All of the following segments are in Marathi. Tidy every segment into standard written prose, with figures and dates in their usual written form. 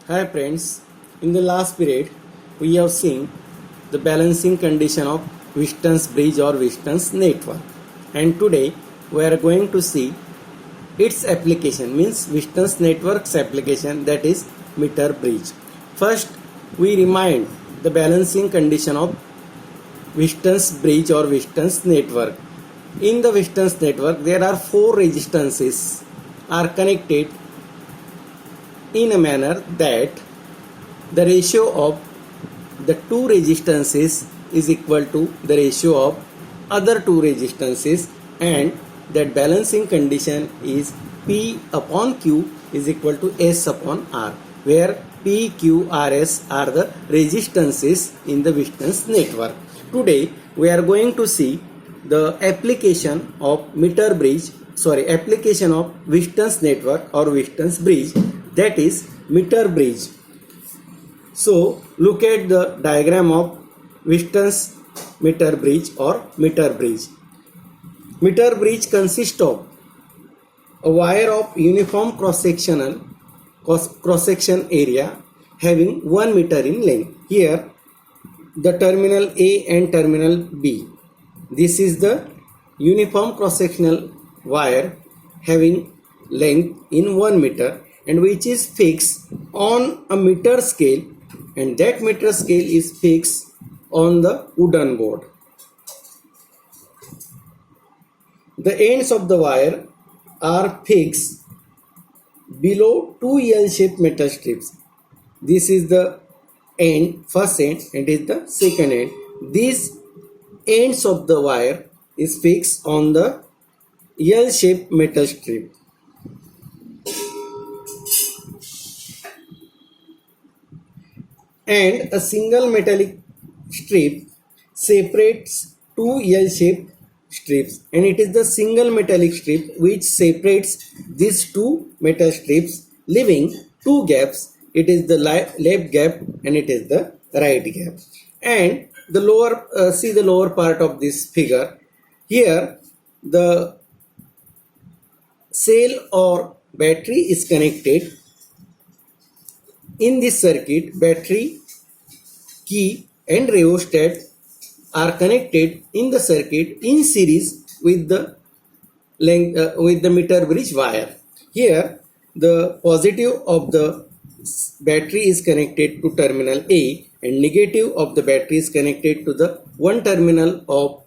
Hi friends, in the last period we have seen the balancing condition of Wheaton's bridge or Wheaton's network, and today we are going to see its application, means Wheaton's network's application, that is meter bridge. First we remind the balancing condition of Wheaton's bridge or Wheaton's network. In the Wheaton's network there are four resistances are connected in a manner that the ratio of the two resistances is equal to the ratio of other two resistances, and that balancing condition is P upon Q is equal to S upon R, where P, Q, R, S are the resistances in the Wheaton's network. Today we are going to see the application of application of Wheaton's network or Wheaton's bridge, that is meter bridge. So look at the diagram of Wheaton's meter bridge or meter bridge. Meter bridge consists of a wire of uniform cross-section area having 1 meter in length. Here the terminal A and terminal B. This is the uniform cross-sectional wire having length in 1 meter and which is fixed on a meter scale, and that meter scale is fixed on the wooden board. The ends of the wire are fixed below two L-shaped metal strips. This is the end, first end, and is the second end. These ends of the wire is fixed on the L-shaped metal strip. And a single metallic strip separates two L-shaped strips, and it is the single metallic strip which separates these two metal strips, leaving two gaps. It is the left gap and it is the right gap. And the lower see the lower part of this figure. Here the cell or battery is connected. In this circuit, battery, key and rheostat are connected in the circuit in series with the meter bridge wire. Here the positive of the battery is connected to terminal A and negative of the battery is connected to the one terminal of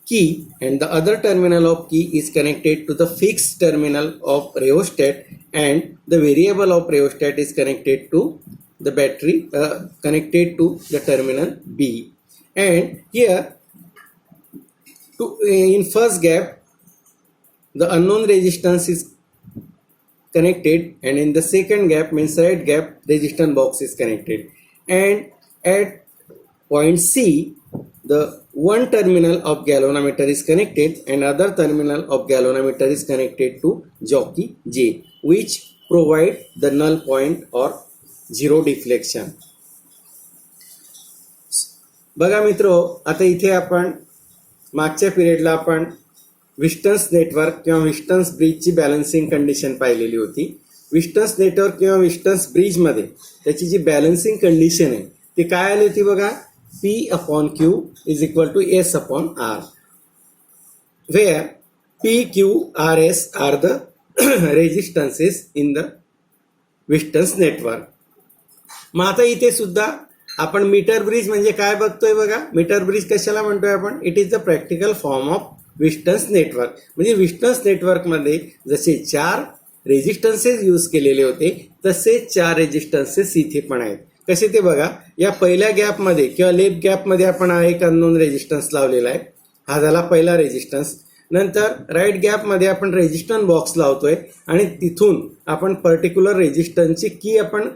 key, and the other terminal of key is connected to the fixed terminal of rheostat, and the variable of rheostat is connected to the battery connected to the terminal B. And here in first gap the unknown resistance is connected, and in the second gap, means right gap, resistance box is connected, and at point C the one terminal of galvanometer is connected and other terminal of galvanometer is connected to jockey J, which provide the null point or zero deflection. बघा मित्रो, आता इथे आपण मागच्या पिरियडला आपण Wheaton's नेटवर्क किंवा Wheaton's ब्रिजची बॅलन्सिंग कंडिशन पाहिलेली होती. Wheaton's नेटवर्क किंवा Wheaton's ब्रिज मध्ये त्याची जी बॅलन्सिंग कंडिशन आहे ती काय आली होती बघा, P upon Q is equal to S upon R, where P, Q, R, S are the resistances in the Wheaton's network. मग आता इथे सुद्धा आपण मीटर ब्रिज म्हणजे काय बघतोय बघा. मीटर ब्रिज कशाला म्हणतोय आपण, it is the practical form of Wheaton's network. म्हणजे Wheaton's नेटवर्क मध्ये जसे चार रेजिस्टन्सेस यूज केलेले होते तसे चार रेजिस्टन्सेस इथे पण आहेत. कसे ते बघा, या पहिल्या गॅप मध्ये किंवा लेफ्ट गॅप मध्ये आपण एक अननोन रेजिस्टन्स लावलेला आहे, हा झाला पहिला रेजिस्टन्स. नंतर राईट गॅप मध्ये आपण रेजिस्टन्स बॉक्स लावतोय आणि तिथून आपण पर्टिक्युलर रेजिस्टन्सची की आपण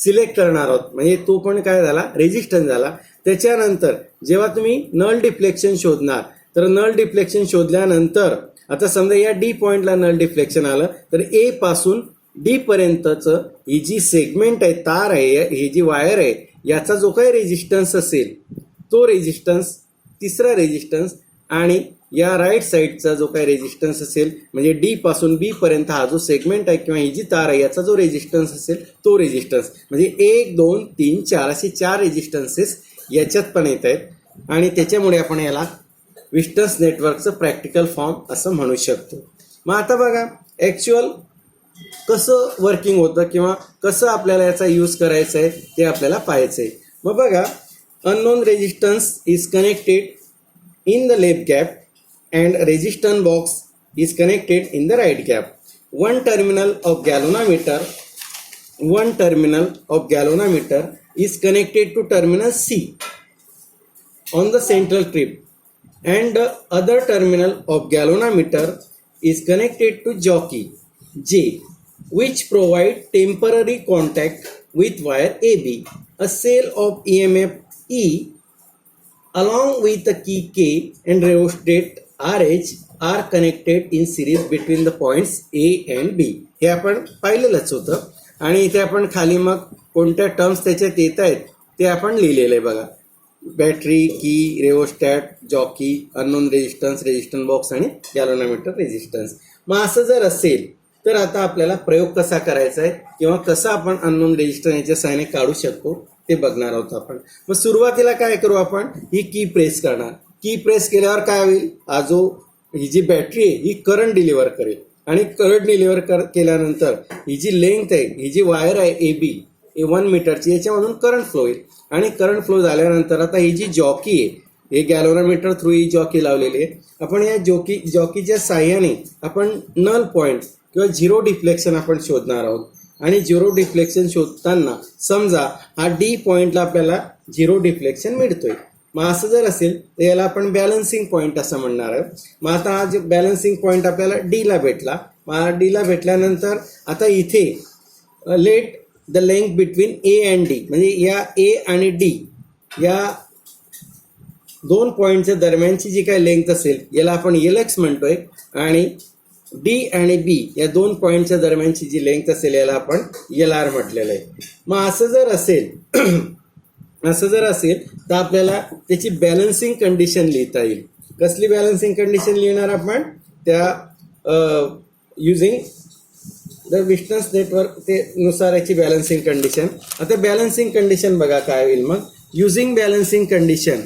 सिलेक्ट करणार आहोत, म्हणजे तो पण काय झाला, रेजिस्टन्स झाला. त्याच्यानंतर जेव्हा तुम्ही नल डिफ्लेक्शन शोधणार तर नल डिफ्लेक्शन शोधल्यानंतर आता समजा या डी पॉइंटला नल डिफ्लेक्शन आलं तर ए पासून डी पर्यंतचं ही जी सेगमेंट आहे, तार आहे, ही जी वायर आहे, याचा जो काही रेजिस्टन्स असेल तो रेजिस्टन्स, तिसरा रेजिस्टन्स आणि या राईट साईडचा जो काही रेजिस्टन्स असेल म्हणजे डी पासून बी पर्यंत हा जो सेगमेंट आहे किंवा ही जी तार आहे याचा जो रेजिस्टन्स असेल तो रेजिस्टन्स म्हणजे 1, 2, 3, 4 असे 4 रेजिस्टन्सेस याच्यात पण येत आहेत आणि त्याच्यामुळे आपण याला विस्टन्स नेटवर्कचं प्रॅक्टिकल फॉर्म असं म्हणू शकतो. मग आता बघा ॲक्च्युअल कसं वर्किंग होतं किंवा कसं आपल्याला याचा यूज करायचा आहे ते आपल्याला पाहायचं आहे. मग बघा unknown resistance is connected in the left gap and resistance box is connected in the right gap. one terminal of galvanometer is connected to terminal C on the central trip and the other terminal of galvanometer is connected to jockey J, which provide temporary contact with wire AB. A cell of EMF E along with the key K and rheostat RH are connected in series between the points A and B. हे आपण पाहिलेलंच होतं आणि इथे आपण खाली मग कोणत्या टर्म्स त्याच्यात येत आहेत ते आपण लिहिलेलं आहे बघा. बॅटरी, की, रेओस्टॅट, जॉकी, अननोन रेजिस्टन्स बॉक्स आणि गॅल्व्हनोमीटर रेजिस्टन्स. मग असं जर असेल तर आता आपल्याला प्रयोग कसा करायचा आहे किंवा कसा आपण अननोन रेजिस्टन्स याच्या सहाय्याने काढू शकतो ते बघणार आहोत आपण. मग सुरुवातीला काय करू आपण, ही की प्रेस करणार. की प्रेस केल्यावर काय होईल, ही जी बॅटरी आहे ही करंट डिलिव्हर करेल आणि करंट डिलिव्हर केल्यानंतर ही जी लेंथ आहे, ही जी वायर आहे ए बी 1 मीटरची, याच्यामधून करंट फ्लो होईल आणि करंट फ्लो झाल्यानंतर आता ही जी जॉकी आहे, हे गॅल्व्हनोमीटर थ्रू ही जॉकी लावलेली आहे. आपण या जॉकीच्या साह्याने आपण नल पॉईंट किंवा झिरो डिफ्लेक्शन आपण शोधणार आहोत आणि झिरो डिफ्लेक्शन शोधताना समजा हा डी पॉईंटला आपल्याला झिरो डिफ्लेक्शन मिळतोय. मग असं जर असेल तर याला आपण बॅलन्सिंग पॉईंट असं म्हणणार आहे. मग आता हा जो बॅलन्सिंग पॉईंट आपल्याला डीला भेटला. मग डीला भेटल्यानंतर आता इथे let the length between A and D, म्हणजे या ए आणि डी या दोन पॉईंटच्या दरम्यानची जी काही लेंथ असेल याला आपण LX म्हणतोय आणि डी आणि बी या दोन पॉईंटच्या दरम्यानची जी लेंथ असेल याला आपण LR म्हटलेलं आहे. मग असं जर असेल तर आपल्याला त्याची बॅलन्सिंग कंडिशन लिहिता येईल. कसली बॅलन्सिंग कंडिशन लिहिणार आपण, त्या युझिंग द विस्टन्स नेटवर्क ते नुसार याची बॅलन्सिंग कंडिशन. आता बॅलन्सिंग कंडिशन बघा काय होईल. मग using balancing condition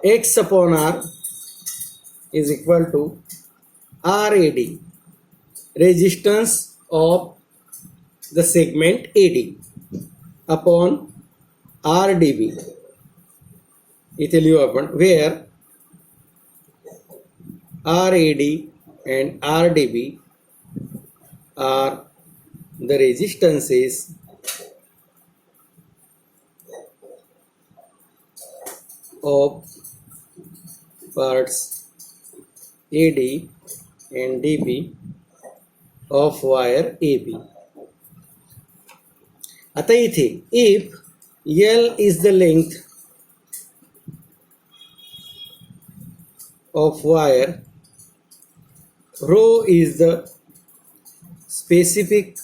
X upon R is equal to RAD, resistance of the segment AD, upon RDB. इथे लिहू आपण, where RAD and RDB are the resistances of parts AD and DB of wire AB. आता इथे if L is the length of wire, rho is the specific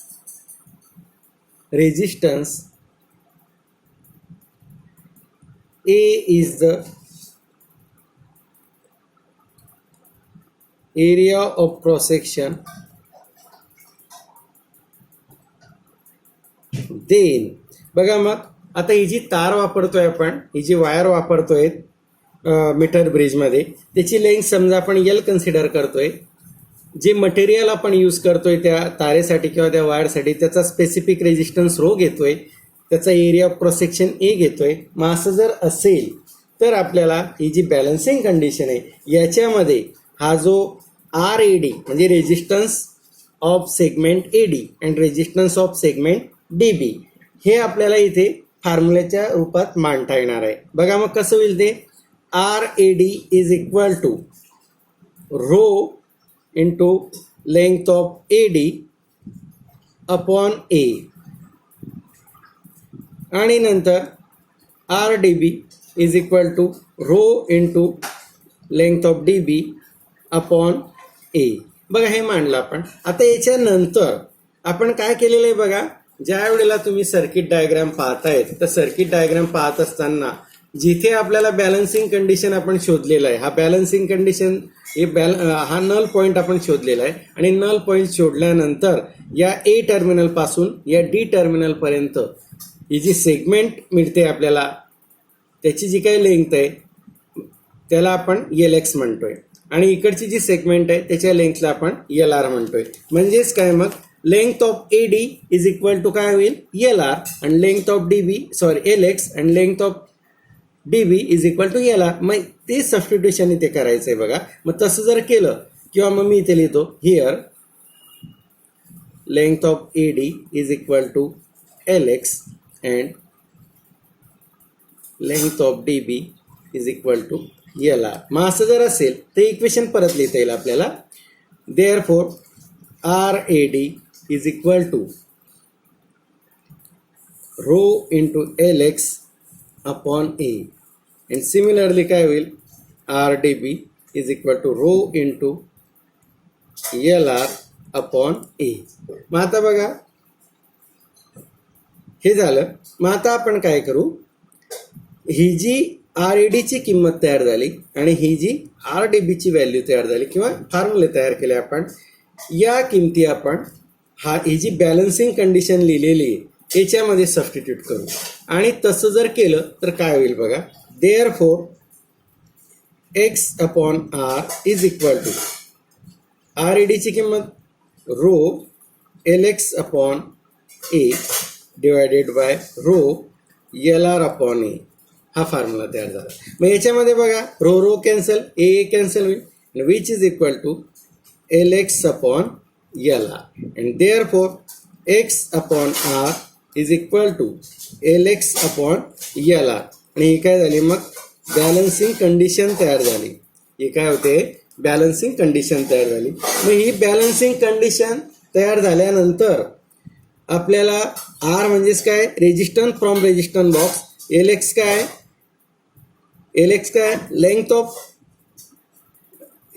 resistance, A is the area of cross section, then बघा मग आता ही जी तार वापरतोय आपण, ही जी वायर वापरतोय मीटर ब्रिजमध्ये, त्याची लेंथ समजा आपण L कन्सिडर करतोय. जे मटेरियल आपण यूज करतोय त्या तारेसाठी किंवा त्या वायरसाठी त्याचा स्पेसिफिक रेजिस्टन्स रो घेतोय, त्याचा area of cross section A घेतोय. मग असं जर असेल तर आपल्याला ही जी बॅलन्सिंग कंडिशन आहे याच्यामध्ये हा जो RAD म्हणजे resistance of segment AD and resistance of segment DB हे आपल्याला इथे फॉर्म्युल्याच्या रूपात मांडता येणार आहे. बघा मग कसं होईल ते, RAD is equal to row into length of AD upon A आणि नंतर RDB is equal to row into length of D B upon A. बघा हे मांडलं आपण. आता याच्यानंतर आपण काय केलेलं आहे बघा, ज्या वेळेला तुम्ही सर्किट डायग्राम पाहतायत तर सर्किट डायग्राम पाहत असताना जिथे आपल्याला बॅलन्सिंग कंडिशन आपण शोधलेला आहे, हा बॅलन्सिंग कंडिशन हा नल पॉईंट आपण शोधलेला आहे आणि नल पॉईंट शोधल्यानंतर या ए टर्मिनल पासून या डी टर्मिनल पर्यंत ही जी सेगमेंट मिळते आपल्याला, त्याची जी काही लेंथ आहे त्याला आपण एल एक्स म्हणतोय आणि इकडची जी सेगमेंट आहे त्याच्या लेंथला आपण एल आर म्हणतोय. म्हणजेच काय, मग length of A D is equal to काय होईल, एल आर, आणि length of D B L X आणि length of D B is equal to L R. मग ते सबस्टिट्यूशन इथे करायचं आहे बघा. मग तसं जर केलं किंवा मग मी इथे लिहितो here length of A D is equal to L x and length of D B is equal to L R. मग असं जर असेल तर इक्वेशन परत लिहिता येईल आपल्याला. Therefore R A D is equal to row into L x upon A. And similarly काय होईल, R D B is equal to row into L R upon A. मग आता बघा हे झालं. मग आता आपण काय करू, ही जी आर ए डीची किंमत तयार झाली आणि ही जी आर डी बीची व्हॅल्यू तयार झाली किंवा फॉर्म्युले तयार केले आपण, या किमती आपण ही जी बॅलन्सिंग कंडिशन लिहिलेली आहे याच्यामध्ये सबस्टिट्यूट करू. आणि तसं जर केलं तर काय होईल बघा, therefore X upon R is equal to R A डीची किंमत row L x upon A divided by row L R upon A. हा फॉर्म्युला तयार झाला. मग याच्यामध्ये बघा row row cancel, A cancel होईल, which is equal to L x upon L R. And therefore X upon R is equal to L x upon L R. आणि ही काय झाली, मग बॅलन्सिंग कंडिशन तयार झाली. ही काय होते, बॅलन्सिंग कंडिशन तयार झाली. मग ही बॅलन्सिंग कंडिशन तयार झाल्यानंतर आपल्याला आर म्हणजेच काय, resistance from resistance box. L X काय, एल एक्स काय, length of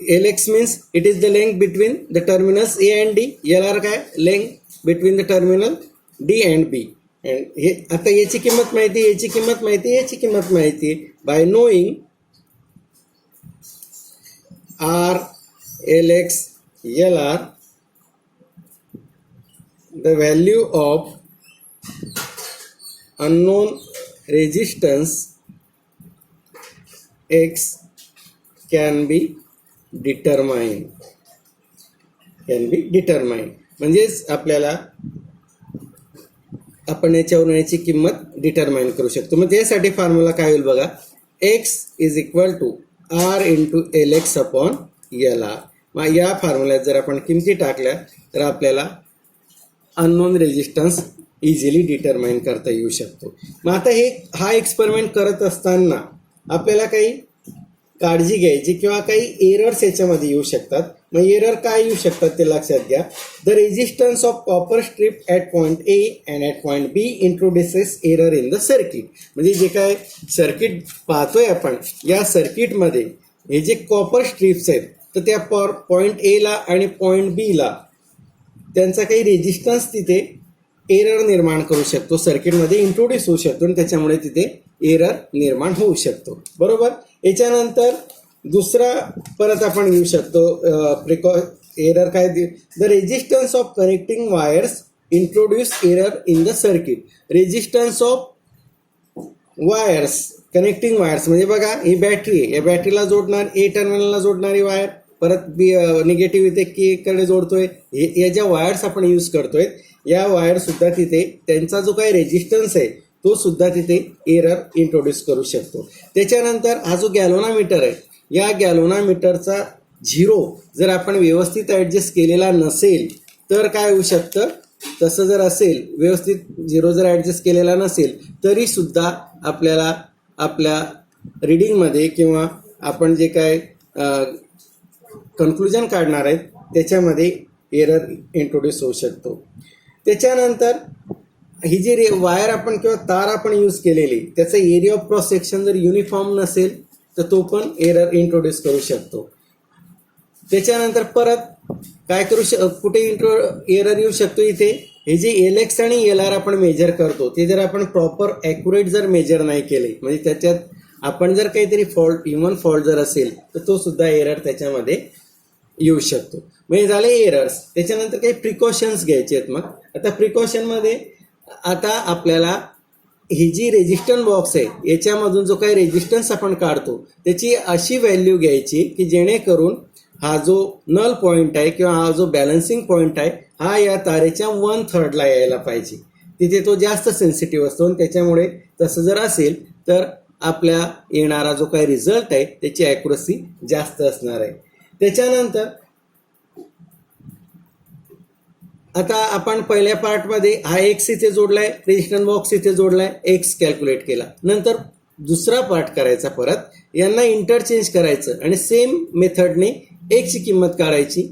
L X means it is the length between the terminals A and D. L R काय, length between the terminal D and B. And हे आता याची किंमत माहिती, याची किंमत माहिती, याची किंमत माहिती. By knowing r l x l r, the value of unknown resistance x can be determined. म्हणजेच आपल्याला आपण याच्यावरून याची किंमत डिटरमाइन करू शकतो. मग त्यासाठी फॉर्म्युला काय होईल बघा, x is equal to r into L x upon L R. मग या फॉर्म्युल्यात जर आपण किमती टाकल्या तर आपल्याला अननोन रेजिस्टन्स इझिली डिटरमाइन करता येऊ शकतो. मग आता हा एक्सपेरिमेंट करत असताना आपल्याला काही काळजी घ्यायची किंवा काही एरर्स याच्यामध्ये येऊ शकतात. मग एरर काय येऊ शकतात ते लक्षात घ्या. The resistance of copper strip at point A and at point B introduces error in the circuit. म्हणजे जे काय सर्किट पाहतोय आपण, या सर्किटमध्ये हे जे कॉपर स्ट्रीप्स आहेत तर त्या पॉईंट एला आणि पॉईंट बीला त्यांचा काही रेजिस्टन्स तिथे एरर निर्माण करू शकतो, सर्किटमध्ये इंट्रोड्यूस होऊ शकतो आणि त्याच्यामुळे तिथे एरर निर्माण होऊ शकतो. बरोबर. याच्यानंतर दुसरा परत आपण येऊ शकतो एरर काय, the resistance of connecting wires introduce error in the circuit. Resistance of wires, connecting wires म्हणजे बघा ही बॅटरी आहे, या बॅटरीला जोडणार ए टर्मिनलला जोडणारी वायर, परत निगेटिव्ह इथे के कडे जोडतोय. या ज्या वायर्स आपण यूज करतोय या वायर सुद्धा तिथे त्यांचा जो काही रेजिस्टन्स आहे तो सुद्धा तिथे एरर इंट्रोड्यूस करू शकतो. त्याच्यानंतर हा जो गॅल्व्हनोमीटर आहे, या गॅल्व्हनोमीटरचा झिरो जर आपण व्यवस्थित ॲडजस्ट केलेला नसेल तर काय होऊ शकतं, तसं जर असेल व्यवस्थित झिरो जर ॲडजस्ट केलेला नसेल तरी सुद्धा आपल्याला आपल्या रीडिंगमध्ये किंवा आपण जे काय कन्क्लुजन काढणार आहेत त्याच्यामध्ये एरर इंट्रोड्यूस होऊ शकतो. त्याच्यानंतर ही जी वायर आपण किंवा तार आपण यूज केलेली त्याचा एरिया ऑफ क्रॉस सेक्शन जर युनिफॉर्म नसेल तर तो पण एरर इंट्रोड्यूस करू शकतो. त्याच्यानंतर परत काय कुठे एरर येऊ शकतो इथे, हे जे LX आणि LR आपण मेजर करतो ते जर आपण प्रॉपर ॲक्युरेट जर मेजर नाही केले, म्हणजे त्याच्यात आपण जर काहीतरी ह्युमन फॉल्ट जर असेल तर तो सुद्धा एरर त्याच्यामध्ये येऊ शकतो. म्हणजे झाले एरर्स. त्याच्यानंतर काही प्रिकॉशन्स घ्यायचे आहेत. मग आता प्रिकॉशनमध्ये आता आपल्याला ही जी रेजिस्टन्स बॉक्स आहे याच्यामधून जो काही रेजिस्टन्स आपण काढतो त्याची अशी व्हॅल्यू घ्यायची की जेणेकरून हा जो नल पॉईंट आहे किंवा हा जो बॅलन्सिंग पॉईंट आहे हा या तारेच्या 1/3 यायला पाहिजे. तिथे तो जास्त सेन्सिटिव्ह असतो आणि त्याच्यामुळे तसं जर असेल तर आपल्या येणारा जो काही रिझल्ट आहे त्याची ॲक्युरसी जास्त असणार आहे. त्याच्यानंतर आता आपण पहिल्या पार्टमध्ये हा एक्स इथे जोडलाय, रेजिस्टन्स बॉक्स इथे जोडलाय, एक्स कॅल्क्युलेट केला. नंतर दुसरा पार्ट करायचा, परत यांना इंटरचेंज करायचं आणि सेम मेथडने एक्सची किंमत काढायची.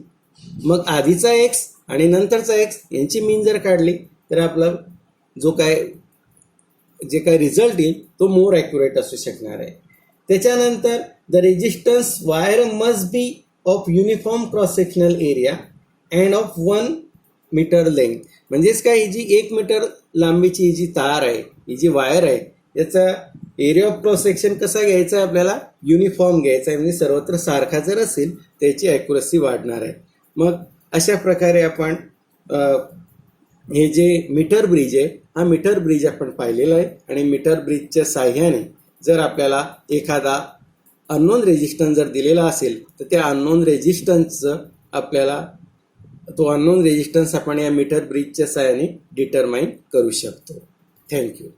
मग आधीचा एक्स आणि नंतरचा एक्स यांची मीन जर काढली तर आपला जे काय रिझल्ट येईल तो मोर ॲक्युरेट असू शकणार आहे. त्याच्यानंतर the resistance wire must be of uniform cross sectional area and of 1 meter length. म्हणजेच काय, ही जी 1 मीटर लांबीची ही जी तार आहे, ही जी वायर आहे, याचा एरिया ऑफ क्रॉस सेक्शन कसा घ्यायचा आहे आपल्याला, युनिफॉर्म घ्यायचा आहे. म्हणजे सर्वत्र सारखा जर असेल त्याची ॲक्युरसी वाढणार आहे. मग अशा प्रकारे आपण हे जे मीटर ब्रिज आहे हा मीटर ब्रिज आपण पाहिलेला आहे. आणि मीटर ब्रिजच्या साह्याने जर आपल्याला एखादा अननोन रेजिस्टन्स जर दिलेला असेल तर त्या अननोन रेजिस्टन्सचं आपल्याला तो अननोन रेजिस्टन्स आपण या मीटर ब्रिजच्या साह्याने डिटरमाइन करू शकतो. थँक्यू.